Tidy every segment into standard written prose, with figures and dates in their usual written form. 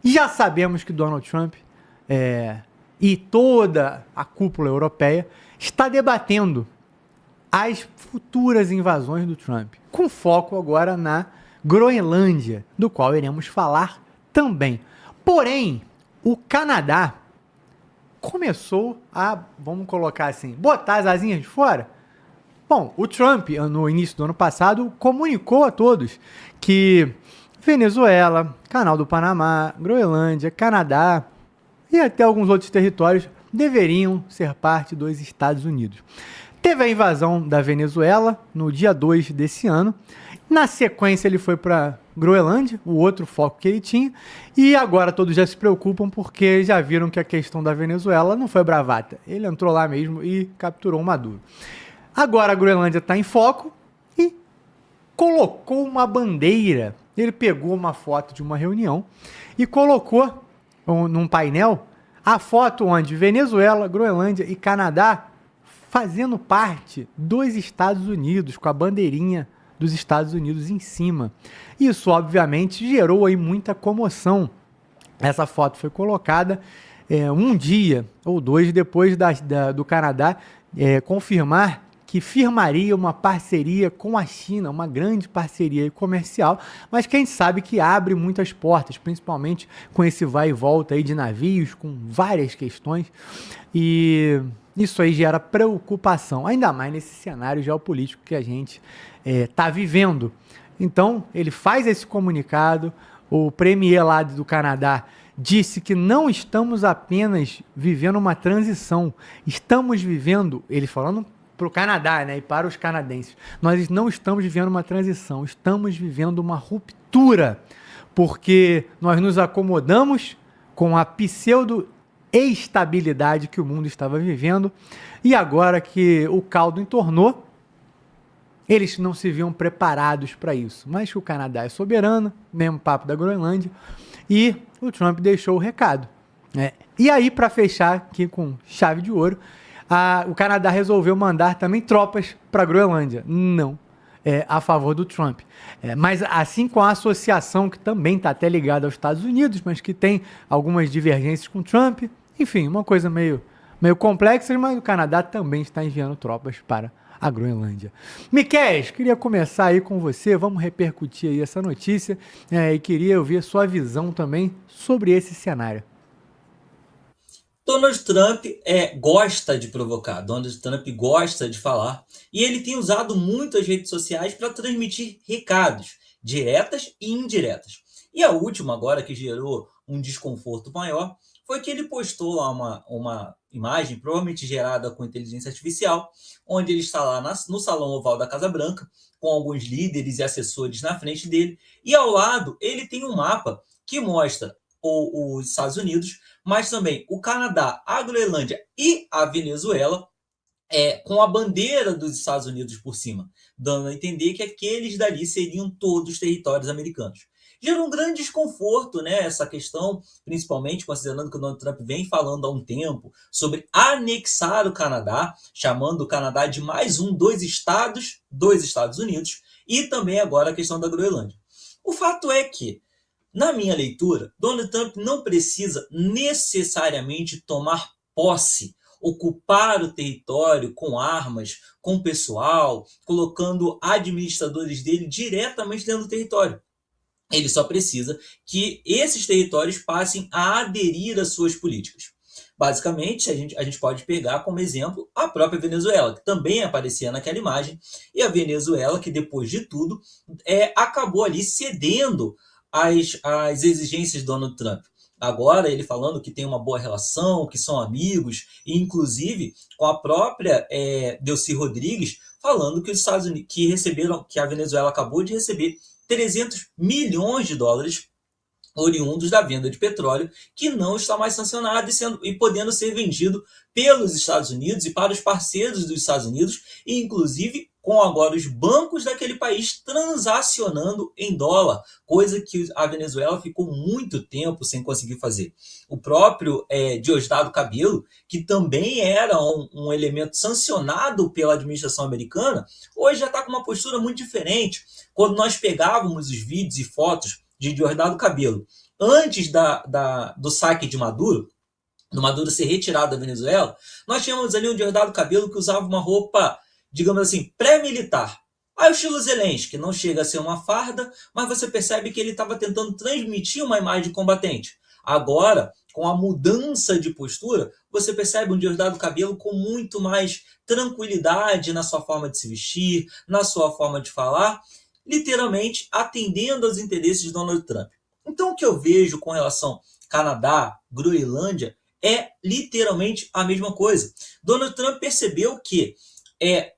Já sabemos que Donald Trump e toda a cúpula europeia está debatendo as futuras invasões do Trump, com foco agora na Groenlândia, do qual iremos falar também. Porém, o Canadá começou a, vamos colocar assim, botar as asinhas de fora. Bom, o Trump, no início do ano passado, comunicou a todos que Venezuela, Canal do Panamá, Groenlândia, Canadá e até alguns outros territórios deveriam ser parte dos Estados Unidos. Teve a invasão da Venezuela no dia 2 desse ano. Na sequência, ele foi para Groenlândia, o outro foco que ele tinha. E agora todos já se preocupam porque já viram que a questão da Venezuela não foi bravata. Ele entrou lá mesmo e capturou o Maduro. Agora a Groenlândia está em foco e colocou uma bandeira. Ele pegou uma foto de uma reunião e colocou num painel a foto onde Venezuela, Groenlândia e Canadá fazendo parte dos Estados Unidos, com a bandeirinha dos Estados Unidos em cima. Isso, obviamente, gerou aí muita comoção. Essa foto foi colocada um dia ou dois depois do Canadá confirmar que firmaria uma parceria com a China, uma grande parceria comercial, mas que a gente sabe que abre muitas portas, principalmente com esse vai e volta aí de navios, com várias questões, e isso aí gera preocupação, ainda mais nesse cenário geopolítico que a gente está vivendo. Então, ele faz esse comunicado, o premier lá do Canadá disse que não estamos apenas vivendo uma transição, estamos vivendo, ele falando para o Canadá, né, e para os canadenses, nós não estamos vivendo uma transição, estamos vivendo uma ruptura, porque nós nos acomodamos com a pseudo-estabilidade que o mundo estava vivendo, e agora que o caldo entornou, eles não se viam preparados para isso. Mas o Canadá é soberano, mesmo papo da Groenlândia, e o Trump deixou o recado. E aí, para fechar aqui com chave de ouro, o Canadá resolveu mandar também tropas para a Groenlândia. Não a favor do Trump. Mas assim com a associação, que também está até ligada aos Estados Unidos, mas que tem algumas divergências com o Trump. Enfim, uma coisa meio complexa, mas o Canadá também está enviando tropas para a Groenlândia. Miquel, queria começar aí com você, vamos repercutir aí essa notícia e queria ouvir a sua visão também sobre esse cenário. Donald Trump gosta de provocar, Donald Trump gosta de falar, e ele tem usado muito as redes sociais para transmitir recados, diretas e indiretas. E a última agora, que gerou um desconforto maior, foi que ele postou lá uma imagem, provavelmente gerada com inteligência artificial, onde ele está lá no Salão Oval da Casa Branca, com alguns líderes e assessores na frente dele, e ao lado ele tem um mapa que mostra os Estados Unidos, mas também o Canadá, a Groenlândia e a Venezuela, com a bandeira dos Estados Unidos por cima, dando a entender que aqueles dali seriam todos territórios americanos. Gerou um grande desconforto, né, essa questão, principalmente considerando que o Donald Trump vem falando há um tempo sobre anexar o Canadá, chamando o Canadá de mais um dos Estados Unidos, e também agora a questão da Groenlândia. O fato é que, na minha leitura, Donald Trump não precisa necessariamente tomar posse, ocupar o território com armas, com pessoal, colocando administradores dele diretamente dentro do território. Ele só precisa que esses territórios passem a aderir às suas políticas. Basicamente, a gente pode pegar como exemplo a própria Venezuela, que também aparecia naquela imagem, e a Venezuela, que depois de tudo, acabou ali cedendo às exigências de Donald Trump. Agora ele falando que tem uma boa relação, que são amigos, e inclusive com a própria Delcy Rodrigues falando que os Estados Unidos que a Venezuela acabou de receber 300 milhões de dólares oriundos da venda de petróleo, que não está mais sancionado e podendo ser vendido pelos Estados Unidos e para os parceiros dos Estados Unidos, e inclusive com agora os bancos daquele país transacionando em dólar, coisa que a Venezuela ficou muito tempo sem conseguir fazer. O próprio Diosdado Cabello, que também era um elemento sancionado pela administração americana, hoje já está com uma postura muito diferente. Quando nós pegávamos os vídeos e fotos de Diosdado Cabello antes do saque de Maduro, do Maduro ser retirado da Venezuela, nós tínhamos ali um Diosdado Cabello que usava uma roupa, digamos assim, pré-militar. Aí o estilo Zelensky não chega a ser uma farda, mas você percebe que ele estava tentando transmitir uma imagem de combatente. Agora, com a mudança de postura, você percebe um Diosdado Cabello com muito mais tranquilidade na sua forma de se vestir, na sua forma de falar, literalmente atendendo aos interesses de Donald Trump. Então, o que eu vejo com relação ao Canadá, Groenlândia, é literalmente a mesma coisa. Donald Trump percebeu que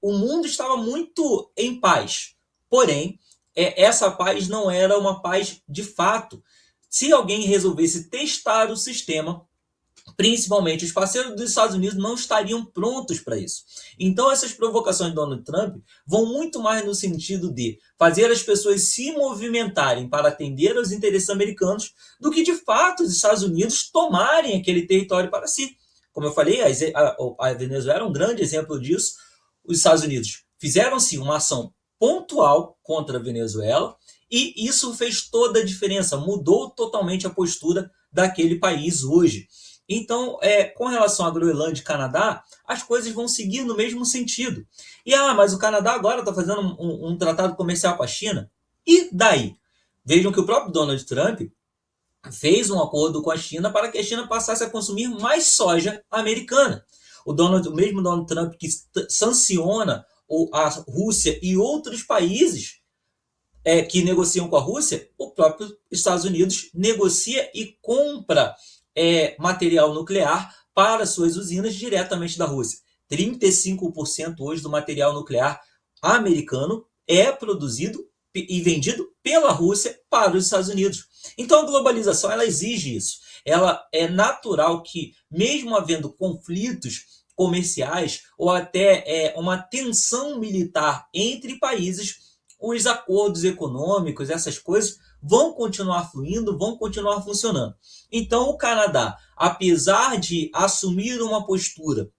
o mundo estava muito em paz, porém, essa paz não era uma paz de fato. Se alguém resolvesse testar o sistema, principalmente os parceiros dos Estados Unidos não estariam prontos para isso. Então, essas provocações de Donald Trump vão muito mais no sentido de fazer as pessoas se movimentarem para atender aos interesses americanos do que, de fato, os Estados Unidos tomarem aquele território para si. Como eu falei, a Venezuela é um grande exemplo disso. Os Estados Unidos fizeram, sim, uma ação pontual contra a Venezuela e isso fez toda a diferença, mudou totalmente a postura daquele país hoje. Então, com relação à Groenlândia e Canadá, as coisas vão seguir no mesmo sentido. E, mas o Canadá agora está fazendo um tratado comercial com a China. E daí? Vejam que o próprio Donald Trump fez um acordo com a China para que a China passasse a consumir mais soja americana. O mesmo Donald Trump que sanciona a Rússia e outros países que negociam com a Rússia, o próprio Estados Unidos negocia e compra material nuclear para suas usinas diretamente da Rússia. 35% hoje do material nuclear americano é produzido e vendido pela Rússia para os Estados Unidos. Então a globalização ela exige isso. Ela é natural que, mesmo havendo conflitos comerciais ou até uma tensão militar entre países, os acordos econômicos, essas coisas, vão continuar fluindo, vão continuar funcionando. Então, o Canadá, apesar de assumir uma postura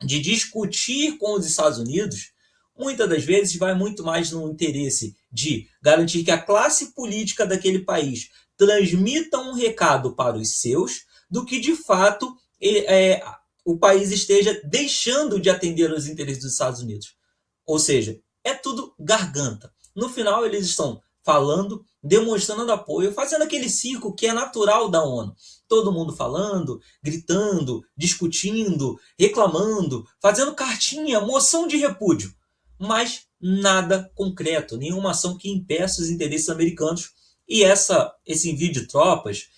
de discutir com os Estados Unidos, muitas das vezes vai muito mais no interesse de garantir que a classe política daquele país transmita um recado para os seus, do que, de fato, o país esteja deixando de atender aos interesses dos Estados Unidos. Ou seja, é tudo garganta. No final, eles estão falando, demonstrando apoio, fazendo aquele circo que é natural da ONU. Todo mundo falando, gritando, discutindo, reclamando, fazendo cartinha, moção de repúdio. Mas nada concreto, nenhuma ação que impeça os interesses americanos. E esse envio de tropas,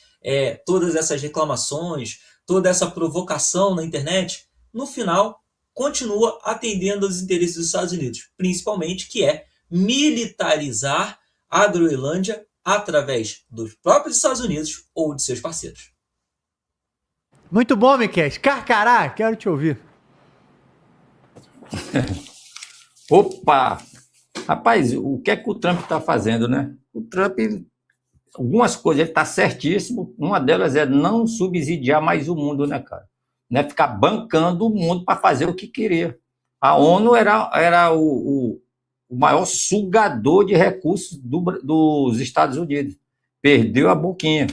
todas essas reclamações, toda essa provocação na internet, no final, continua atendendo aos interesses dos Estados Unidos, principalmente que é militarizar a Groenlândia através dos próprios Estados Unidos ou de seus parceiros. Muito bom, Miquel. Carcará, quero te ouvir. Opa! Rapaz, o que é que o Trump está fazendo, né? O Trump, algumas coisas, ele está certíssimo. Uma delas é não subsidiar mais o mundo, né, cara? Não é ficar bancando o mundo para fazer o que queria. A ONU era o maior sugador de recursos dos Estados Unidos. Perdeu a boquinha.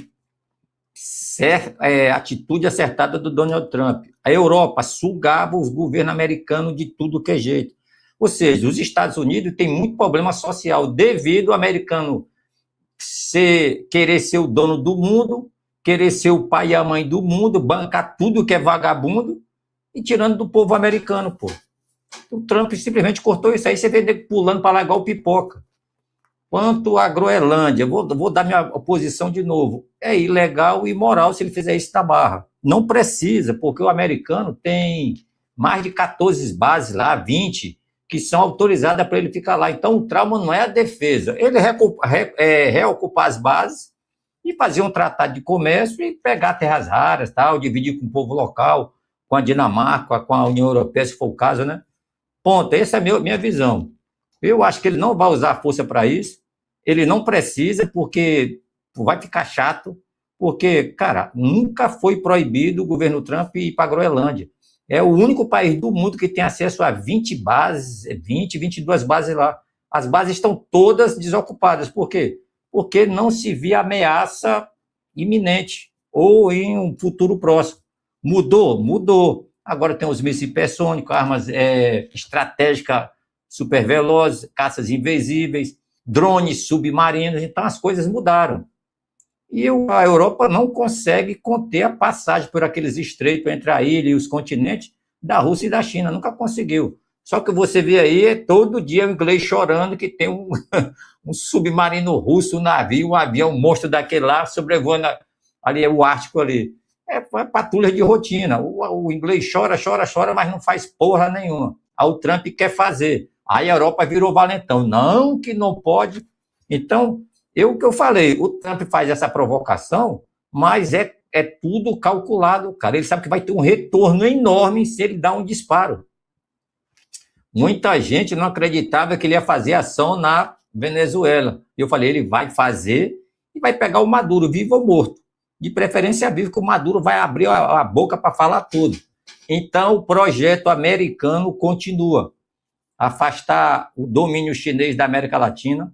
Atitude acertada do Donald Trump. A Europa sugava os governos americanos de tudo que é jeito. Ou seja, os Estados Unidos têm muito problema social devido ao americano querer ser o dono do mundo, querer ser o pai e a mãe do mundo, bancar tudo que é vagabundo e tirando do povo americano, pô. O Trump simplesmente cortou isso aí, você vê ele pulando para lá igual pipoca. Quanto à Groenlândia, vou dar minha oposição de novo. É ilegal e imoral se ele fizer isso na Barra. Não precisa, porque o americano tem mais de 14 bases lá, 20, que são autorizadas para ele ficar lá. Então, o trauma não é a defesa. Ele reocupar as bases e fazer um tratado de comércio e pegar terras raras, tal, dividir com o povo local, com a Dinamarca, com a União Europeia, se for o caso, né? Ponto. Essa é a minha visão. Eu acho que ele não vai usar força para isso. Ele não precisa, porque vai ficar chato. Porque, cara, nunca foi proibido o governo Trump ir para a Groenlândia. É o único país do mundo que tem acesso a 20 bases, 22 bases lá. As bases estão todas desocupadas. Por quê? Porque não se via ameaça iminente ou em um futuro próximo. Mudou? Mudou. Agora tem os mísseis hipersônicos, armas estratégicas supervelozes, caças invisíveis, drones submarinos, então as coisas mudaram. E a Europa não consegue conter a passagem por aqueles estreitos entre a ilha e os continentes da Rússia e da China, nunca conseguiu. Só que você vê aí, todo dia o inglês chorando que tem um submarino russo, um navio, um avião, um monstro daquele lá, sobrevoando ali o Ártico ali. É patrulha de rotina. O inglês chora, mas não faz porra nenhuma. Aí o Trump quer fazer. Aí a Europa virou valentão. Não, que não pode. Então, o que eu falei, o Trump faz essa provocação, mas é tudo calculado, cara. Ele sabe que vai ter um retorno enorme se ele dar um disparo. Muita gente não acreditava que ele ia fazer ação na Venezuela. Eu falei, ele vai fazer e vai pegar o Maduro, vivo ou morto. De preferência vivo, que o Maduro vai abrir a boca para falar tudo. Então, o projeto americano continua. Afastar o domínio chinês da América Latina,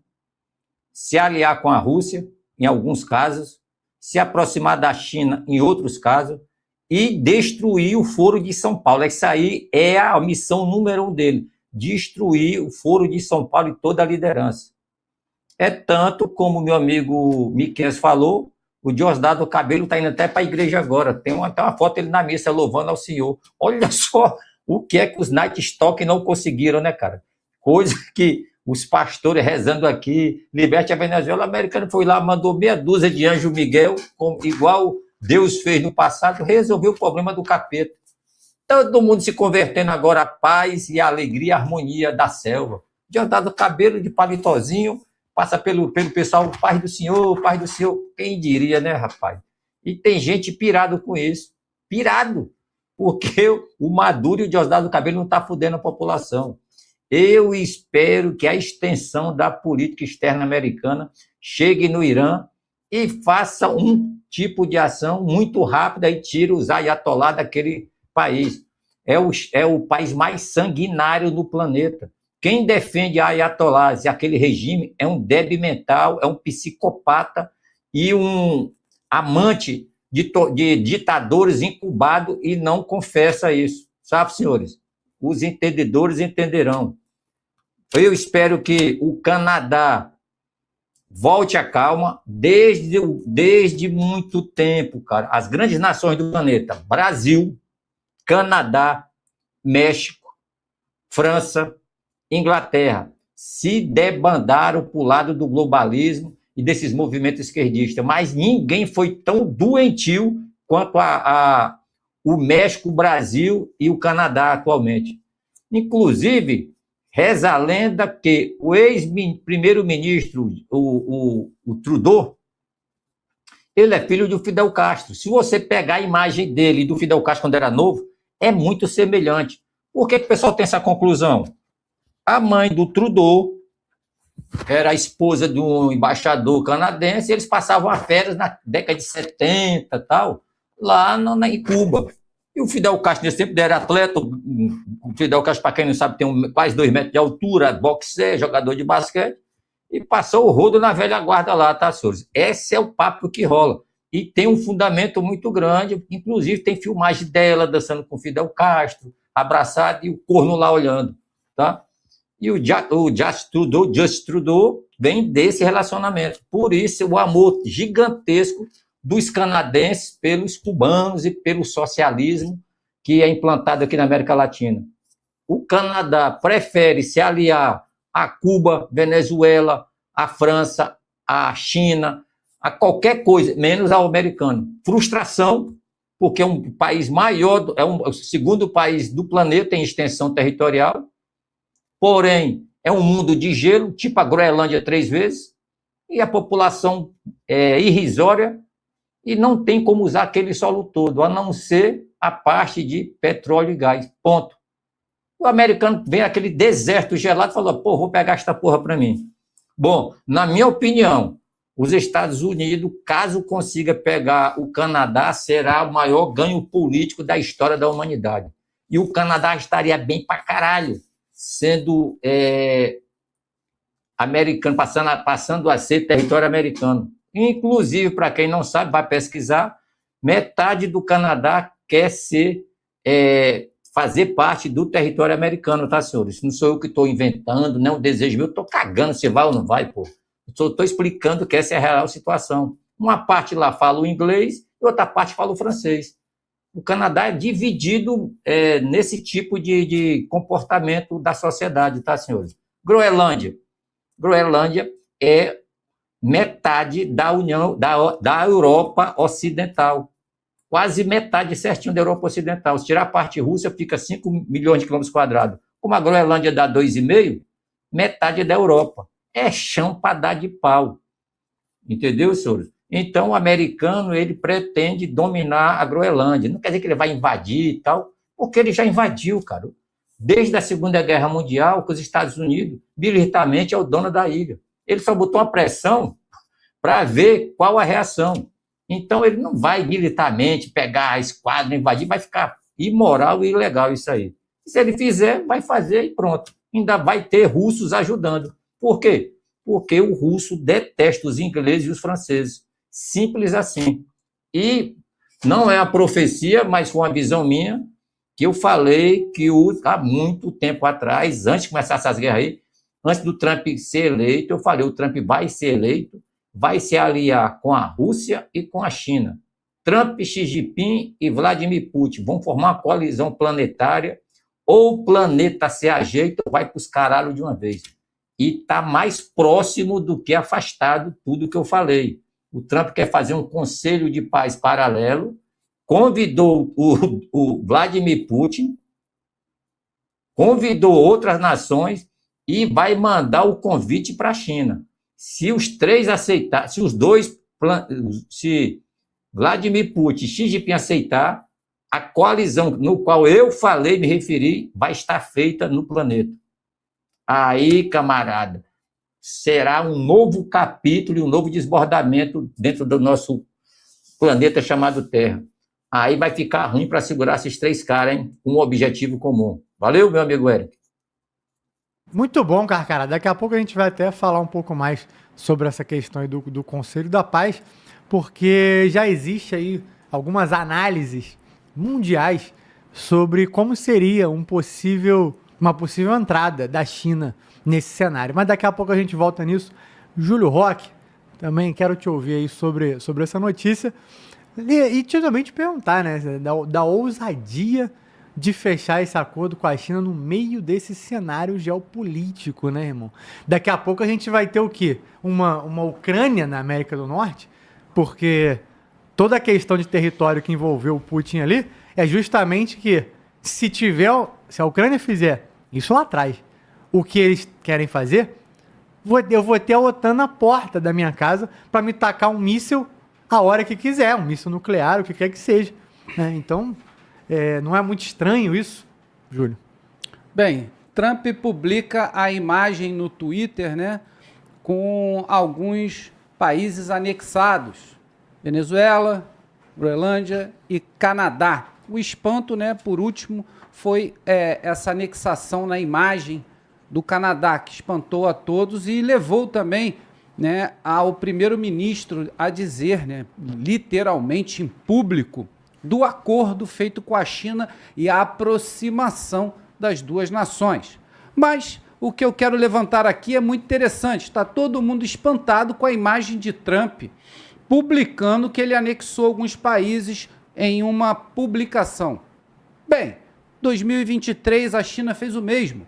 se aliar com a Rússia, em alguns casos, se aproximar da China, em outros casos, e destruir o Foro de São Paulo. Essa aí é a missão número 1 dele, destruir o Foro de São Paulo e toda a liderança. É tanto, como meu amigo Miquel falou, o Diosdado Cabello está indo até para a igreja agora. Tem até uma foto dele na missa louvando ao Senhor. Olha só o que é que os Night Stalk não conseguiram, né, cara? Coisa que os pastores rezando aqui, liberte a Venezuela, o americano foi lá, mandou meia dúzia de anjo Miguel, igual Deus fez no passado, resolveu o problema do capeta. Todo mundo se convertendo agora à paz e à alegria e à harmonia da selva. Diosdado Cabello de palitozinho, passa pelo pessoal, paz do Senhor, quem diria, né, rapaz? E tem gente pirado com isso, pirado, porque o Maduro e o Diosdado Cabello não estão fudendo a população. Eu espero que a extensão da política externa americana chegue no Irã e faça um tipo de ação muito rápida e tire os ayatolá daquele país. É o país mais sanguinário do planeta. Quem defende ayatolás e aquele regime é um débil mental, é um psicopata e um amante de ditadores incubado e não confessa isso. Sabe, senhores? Os entendedores entenderão. Eu espero que o Canadá volte à calma desde muito tempo, cara. As grandes nações do planeta, Brasil, Canadá, México, França, Inglaterra, se debandaram para o lado do globalismo e desses movimentos esquerdistas, mas ninguém foi tão doentio quanto o México, o Brasil e o Canadá atualmente. Inclusive, reza a lenda que o ex-primeiro-ministro, o Trudeau, ele é filho do Fidel Castro. Se você pegar a imagem dele e do Fidel Castro quando era novo, é muito semelhante. Por que o pessoal tem essa conclusão? A mãe do Trudeau era a esposa de um embaixador canadense, e eles passavam as férias na década de 70 tal, lá em Cuba. E o Fidel Castro, nesse tempo, era atleta. O Fidel Castro, para quem não sabe, tem quase 2 metros de altura, boxer, jogador de basquete, e passou o rodo na velha guarda lá, tá, senhores? Esse é o papo que rola. E tem um fundamento muito grande, inclusive tem filmagem dela dançando com o Fidel Castro, abraçado, e o corno lá olhando, tá? E o Justin Trudeau vem desse relacionamento. Por isso, o amor gigantesco dos canadenses pelos cubanos e pelo socialismo que é implantado aqui na América Latina. O Canadá prefere se aliar a Cuba, Venezuela, a França, a China, a qualquer coisa, menos ao americano. Frustração, porque é um país maior, é o segundo país do planeta em extensão territorial, porém, é um mundo de gelo, tipo a Groenlândia 3 vezes, e a população é irrisória, e não tem como usar aquele solo todo, a não ser a parte de petróleo e gás, ponto. O americano vem aquele deserto gelado e fala, pô, vou pegar esta porra para mim. Bom, na minha opinião, os Estados Unidos, caso consiga pegar o Canadá, será o maior ganho político da história da humanidade. E o Canadá estaria bem pra caralho, sendo americano, passando a ser território americano. Inclusive, para quem não sabe, vai pesquisar, metade do Canadá quer fazer parte do território americano, tá, senhores? Não sou eu que estou inventando, não é um desejo meu, eu estou cagando se vai ou não vai, pô. Estou explicando que essa é a real situação. Uma parte lá fala o inglês e outra parte fala o francês. O Canadá é dividido nesse tipo de comportamento da sociedade, tá, senhores? Groenlândia é metade da União, da Europa Ocidental. Quase metade certinho da Europa Ocidental. Se tirar a parte russa, fica 5 milhões de quilômetros quadrados. Como a Groenlândia dá 2,5, metade é da Europa. É chão para dar de pau. Entendeu, senhores? Então, o americano, ele pretende dominar a Groenlândia. Não quer dizer que ele vai invadir e tal, porque ele já invadiu, cara. Desde a Segunda Guerra Mundial, que os Estados Unidos, militarmente, é o dono da ilha. Ele só botou uma pressão para ver qual a reação. Então, ele não vai militarmente pegar a esquadra, invadir, vai ficar imoral e ilegal isso aí. Se ele fizer, vai fazer e pronto. Ainda vai ter russos ajudando. Por quê? Porque o russo detesta os ingleses e os franceses. Simples assim. E não é a profecia, mas foi uma visão minha, que eu falei que há muito tempo atrás, antes de começar essas guerras aí, antes do Trump ser eleito, eu falei, o Trump vai ser eleito, vai se aliar com a Rússia e com a China. Trump, Xi Jinping e Vladimir Putin vão formar uma coalizão planetária, ou o planeta se ajeita ou vai para os caralhos de uma vez. E está mais próximo do que afastado tudo que eu falei. O Trump quer fazer um conselho de paz paralelo, convidou o Vladimir Putin, convidou outras nações e vai mandar o convite para a China. Se os três aceitar, se Vladimir Putin e Xi Jinping aceitar, a coalizão no qual eu falei, me referi, vai estar feita no planeta. Aí, camarada, será um novo capítulo e um novo desbordamento dentro do nosso planeta chamado Terra. Aí vai ficar ruim para segurar esses três caras, hein? Com um objetivo comum. Valeu, meu amigo Eric. Muito bom, Carcara. Daqui a pouco a gente vai até falar um pouco mais sobre essa questão aí do Conselho da Paz, porque já existe aí algumas análises mundiais sobre como seria uma possível entrada da China nesse cenário. Mas daqui a pouco a gente volta nisso. Júlio Roque, também quero te ouvir aí sobre essa notícia e também te perguntar, né, da ousadia de fechar esse acordo com a China no meio desse cenário geopolítico, né, irmão? Daqui a pouco a gente vai ter o quê? Uma Ucrânia na América do Norte? Porque toda a questão de território que envolveu o Putin ali é justamente que se a Ucrânia fizer isso lá atrás, o que eles querem fazer, eu vou ter a OTAN na porta da minha casa para me tacar um míssil a hora que quiser, um míssil nuclear, o que quer que seja, né? Então, não é muito estranho isso, Júlio? Bem, Trump publica a imagem no Twitter, né, com alguns países anexados, Venezuela, Groenlândia e Canadá. O espanto, né, por último, foi essa anexação na imagem do Canadá, que espantou a todos e levou também, né, ao primeiro-ministro a dizer, né, literalmente em público, do acordo feito com a China e a aproximação das duas nações. Mas o que eu quero levantar aqui é muito interessante. Está todo mundo espantado com a imagem de Trump publicando que ele anexou alguns países em uma publicação. Bem, 2023 a China fez o mesmo.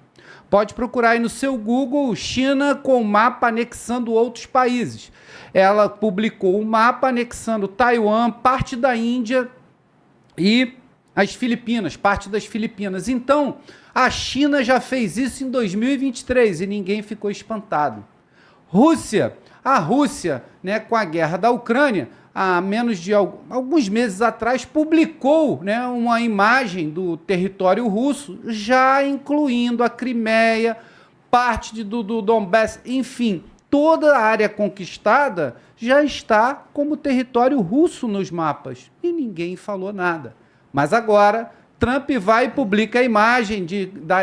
Pode procurar aí no seu Google China com mapa anexando outros países. Ela publicou um mapa anexando Taiwan, parte da Índia e as Filipinas, parte das Filipinas. Então, a China já fez isso em 2023 e ninguém ficou espantado. A Rússia, né, com a guerra da Ucrânia, há menos de alguns meses atrás, publicou, né, uma imagem do território russo, já incluindo a Crimeia, parte do Donbass, enfim, toda a área conquistada já está como território russo nos mapas. E ninguém falou nada. Mas agora, Trump vai e publica a imagem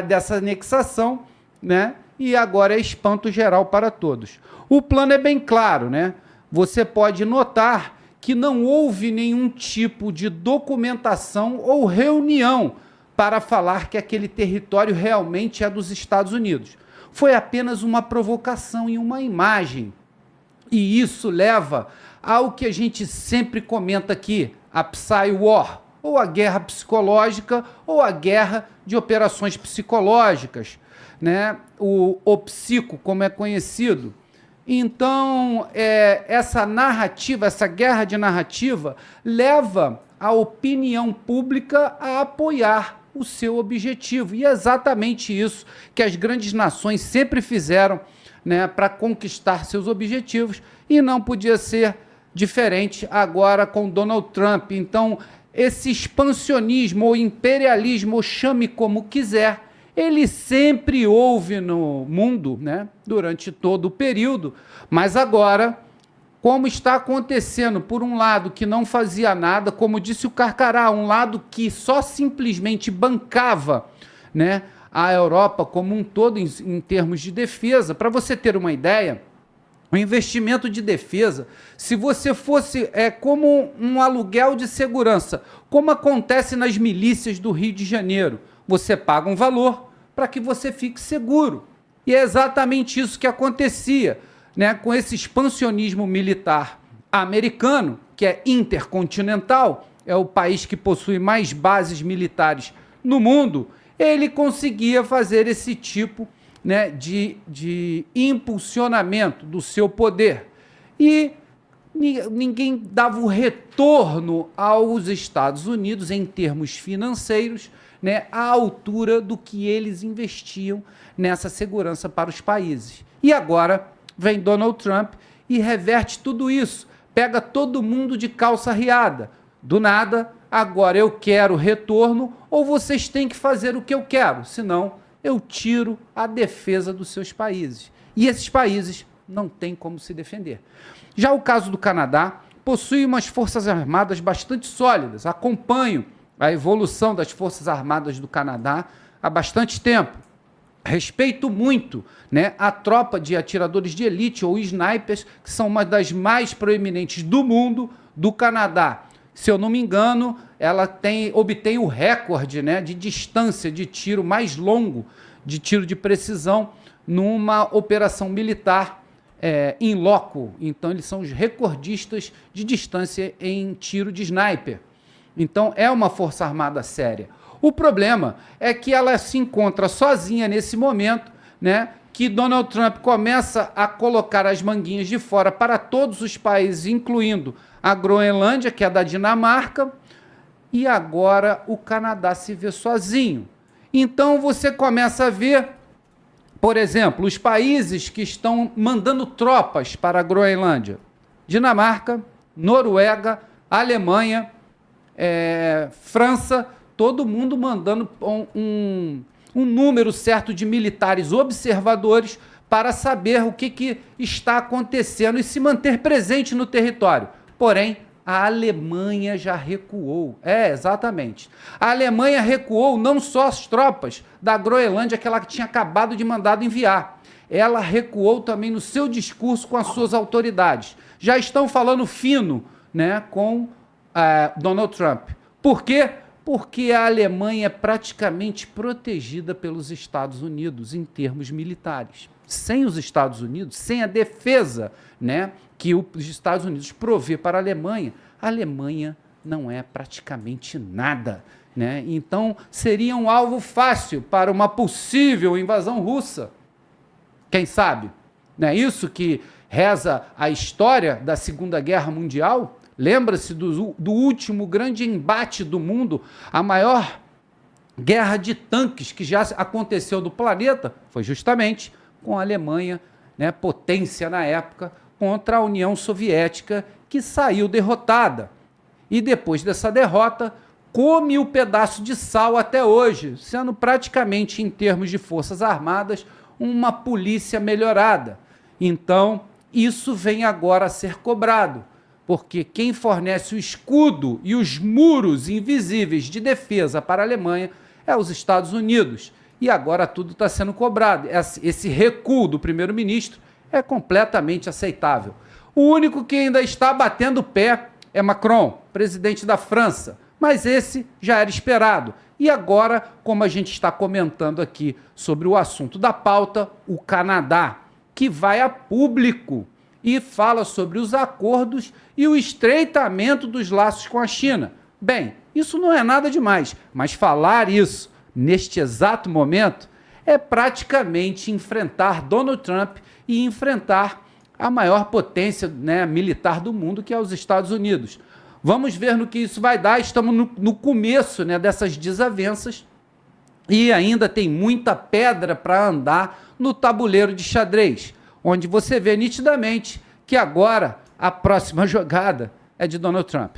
dessa anexação, né? E agora é espanto geral para todos. O plano é bem claro, né? você pode notar que não houve nenhum tipo de documentação ou reunião para falar que aquele território realmente é dos Estados Unidos. Foi apenas uma provocação e uma imagem. E isso leva ao que a gente sempre comenta aqui, a Psy-War, ou a guerra psicológica, ou a guerra de operações psicológicas, né? O psico, como é conhecido. Então, essa narrativa, essa guerra de narrativa, leva a opinião pública a apoiar o seu objetivo. E é exatamente isso que as grandes nações sempre fizeram, né, para conquistar seus objetivos, e não podia ser diferente agora com Donald Trump. Então, esse expansionismo ou imperialismo, ou chame como quiser, ele sempre houve no mundo, né, durante todo o período, mas agora, como está acontecendo, por um lado que não fazia nada, como disse o Carcará, um lado que só simplesmente bancava, né, a Europa como um todo em termos de defesa. Para você ter uma ideia, o investimento de defesa, se você fosse como um aluguel de segurança, como acontece nas milícias do Rio de Janeiro, você paga um valor para que você fique seguro. E é exatamente isso que acontecia, né, com esse expansionismo militar americano, que é intercontinental, é o país que possui mais bases militares no mundo. Ele conseguia fazer esse tipo, né, de impulsionamento do seu poder. E ninguém dava o retorno aos Estados Unidos em termos financeiros, né, à altura do que eles investiam nessa segurança para os países. E agora vem Donald Trump e reverte tudo isso, pega todo mundo de calça riada. Do nada, agora eu quero retorno, ou vocês têm que fazer o que eu quero, senão eu tiro a defesa dos seus países. E esses países não têm como se defender. Já o caso do Canadá possui umas forças armadas bastante sólidas. Acompanho a evolução das forças armadas do Canadá há bastante tempo. Respeito muito, né, a tropa de atiradores de elite ou snipers, que são uma das mais proeminentes do mundo, do Canadá. Se eu não me engano, ela obtém o recorde, né, de distância de tiro mais longo, de tiro de precisão, numa operação militar em loco. Então, eles são os recordistas de distância em tiro de sniper. Então, é uma força armada séria. O problema é que ela se encontra sozinha nesse momento, né, que Donald Trump começa a colocar as manguinhas de fora para todos os países, incluindo a Groenlândia, que é da Dinamarca, e agora o Canadá se vê sozinho. Então você começa a ver, por exemplo, os países que estão mandando tropas para a Groenlândia: Dinamarca, Noruega, Alemanha, França, todo mundo mandando um número certo de militares observadores para saber o que está acontecendo e se manter presente no território. Porém, a Alemanha já recuou. Exatamente. A Alemanha recuou não só as tropas da Groenlândia que ela tinha acabado de mandar enviar. Ela recuou também no seu discurso com as suas autoridades. Já estão falando fino, né, com Donald Trump. Por quê? Porque a Alemanha é praticamente protegida pelos Estados Unidos em termos militares. Sem os Estados Unidos, sem a defesa, né, que os Estados Unidos provê para a Alemanha não é praticamente nada, né? Então, seria um alvo fácil para uma possível invasão russa. Quem sabe? Não é isso que reza a história da Segunda Guerra Mundial? Lembra-se do último grande embate do mundo, a maior guerra de tanques que já aconteceu do planeta? Foi justamente com a Alemanha, né, potência na época, contra a União Soviética, que saiu derrotada. E depois dessa derrota, come o pedaço de sal até hoje, sendo praticamente, em termos de forças armadas, uma polícia melhorada. Então, isso vem agora a ser cobrado, porque quem fornece o escudo e os muros invisíveis de defesa para a Alemanha é os Estados Unidos. E agora tudo está sendo cobrado. Esse recuo do primeiro-ministro é completamente aceitável. O único que ainda está batendo o pé é Macron, presidente da França. Mas esse já era esperado. E agora, como a gente está comentando aqui sobre o assunto da pauta, o Canadá, que vai a público e fala sobre os acordos e o estreitamento dos laços com a China. Bem, isso não é nada demais, mas falar isso neste exato momento é praticamente enfrentar Donald Trump e enfrentar a maior potência, né, militar do mundo, que é os Estados Unidos. Vamos ver no que isso vai dar. Estamos no começo, né, dessas desavenças e ainda tem muita pedra para andar no tabuleiro de xadrez, onde você vê nitidamente que agora a próxima jogada é de Donald Trump.